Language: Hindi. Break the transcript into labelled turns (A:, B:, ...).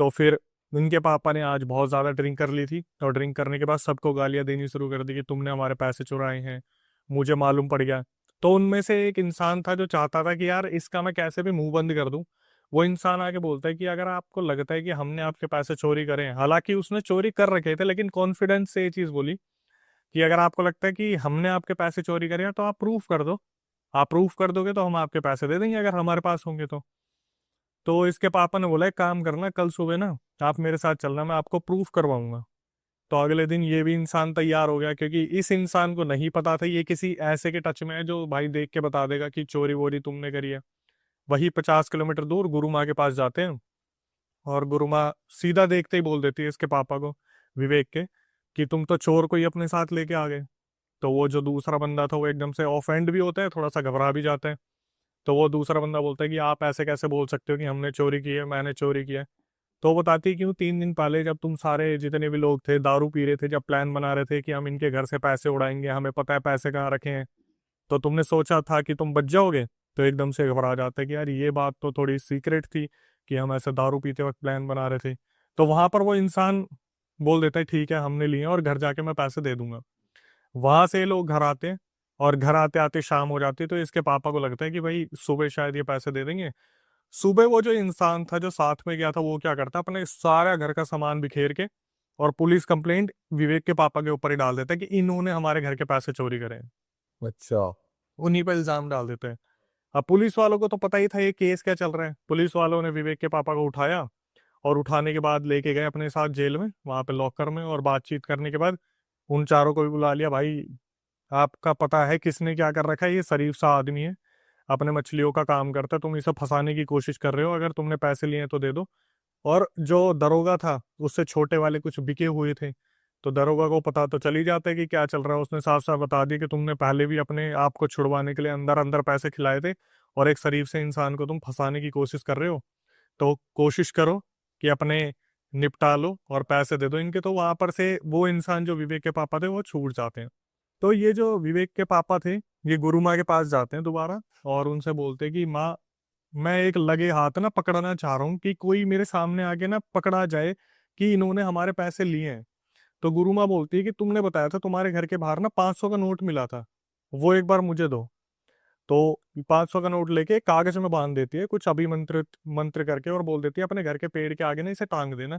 A: तो फिर उनके पापा ने आज बहुत ज़्यादा ड्रिंक कर ली थी, और ड्रिंक करने के बाद सबको गालियाँ देनी शुरू कर दी कि तुमने हमारे पैसे चुराए हैं, मुझे मालूम पड़ गया। तो उनमें से एक इंसान था जो चाहता था कि यार इसका मैं कैसे भी मुंह बंद कर दूं। वो इंसान आके बोलता है कि अगर आपको लगता है कि हमने आपके पैसे चोरी करे हैं, हालांकि उसने चोरी कर रखे थे, लेकिन कॉन्फिडेंस से ये चीज़ बोली कि अगर आपको लगता है कि हमने आपके पैसे चोरी करे हैं तो आप प्रूफ कर दो। आप प्रूफ कर दोगे तो हम आपके पैसे दे देंगे अगर हमारे पास होंगे तो इसके पापा ने बोला एक काम करना, कल सुबह ना आप मेरे साथ चलना, मैं आपको प्रूफ करवाऊंगा। तो अगले दिन ये भी इंसान तैयार हो गया, क्योंकि इस इंसान को नहीं पता था ये किसी ऐसे के टच में है जो भाई देख के बता देगा कि चोरी वोरी तुमने करी है। वही 50 किलोमीटर दूर गुरु माँ के पास जाते हैं, और गुरु माँ सीधा देखते ही बोल देती है इसके पापा को, विवेक के, कि तुम तो चोर को ही अपने साथ लेके आ गए। तो वो जो दूसरा बंदा था वो एकदम से ऑफेंड भी होता है, थोड़ा सा घबरा भी जाता है। तो वो दूसरा बंदा बोलता है कि आप ऐसे कैसे बोल सकते हो कि हमने चोरी की है, मैंने चोरी किया है। तो वो बताती है कि वो 3 दिन पहले जब तुम सारे जितने भी लोग थे दारू पी रहे थे, जब प्लान बना रहे थे कि हम इनके घर से पैसे उड़ाएंगे, हमें पता है पैसे कहाँ रखे हैं, तो तुमने सोचा था कि तुम बच जाओगे। तो एकदम से घबरा जाता है कि यार ये बात तो थोड़ी सीक्रेट थी कि हम ऐसे दारू पीते वक्त प्लान बना रहे थे। तो वहां पर वो इंसान बोल देता है ठीक है हमने लिए हैं और घर जाके मैं पैसे दे दूंगा। वहां से ये लोग घर आते हैं, और घर आते आते शाम हो जाती है, तो इसके पापा को लगता है कि भाई सुबह शायद ये पैसे दे देंगे। सुबह वो जो इंसान था जो साथ में गया था वो क्या करता है, अपने सारा घर का सामान बिखेर के और पुलिस कंप्लेंट विवेक के पापा के ऊपर ही डाल देता है कि इन्होंने हमारे घर के पैसे चोरी करे हैं।
B: अच्छा।
A: उन्हीं पर इल्जाम डाल देते हैं। अब पुलिस वालों को तो पता ही था ये केस क्या चल रहा है। पुलिस वालों ने विवेक के पापा को उठाया, और उठाने के बाद लेके गए अपने साथ जेल में, वहां पे लॉकर में, और बातचीत करने के बाद उन चारों को भी बुला लिया। भाई आपका पता है किसने क्या कर रखा है, ये शरीफ सा आदमी है, अपने मछलियों का काम करता है, तुम इसे फंसाने की कोशिश कर रहे हो, अगर तुमने पैसे लिए हैं तो दे दो। और जो दरोगा था उससे छोटे वाले कुछ बिके हुए थे, तो दरोगा को पता तो चल ही जाता है कि क्या चल रहा है। उसने साफ साफ बता दिया कि तुमने पहले भी अपने आप को छुड़वाने के लिए अंदर अंदर पैसे खिलाए थे, और एक शरीफ से इंसान को तुम फंसाने की कोशिश कर रहे हो। तो कोशिश करो कि अपने निपटा लो और पैसे दे दो इनके। तो वहां पर से वो इंसान जो विवेक के पापा थे वो छूट जाते हैं। तो ये जो विवेक के पापा थे ये गुरु माँ के पास जाते हैं दोबारा, और उनसे बोलते हैं कि माँ, मैं एक लगे हाथ ना पकड़ना चाह रहा हूँ कि कोई मेरे सामने आके ना पकड़ा जाए कि इन्होंने हमारे पैसे लिए हैं। तो गुरु माँ बोलती है कि तुमने बताया था तुम्हारे घर के बाहर ना 500 का नोट मिला था, वो एक बार मुझे दो। तो 500 का नोट लेके कागज में बांध देती है कुछ अभिमंत्रित मंत्र करके, और बोल देती है अपने घर के पेड़ के आगे ना इसे टांग देना,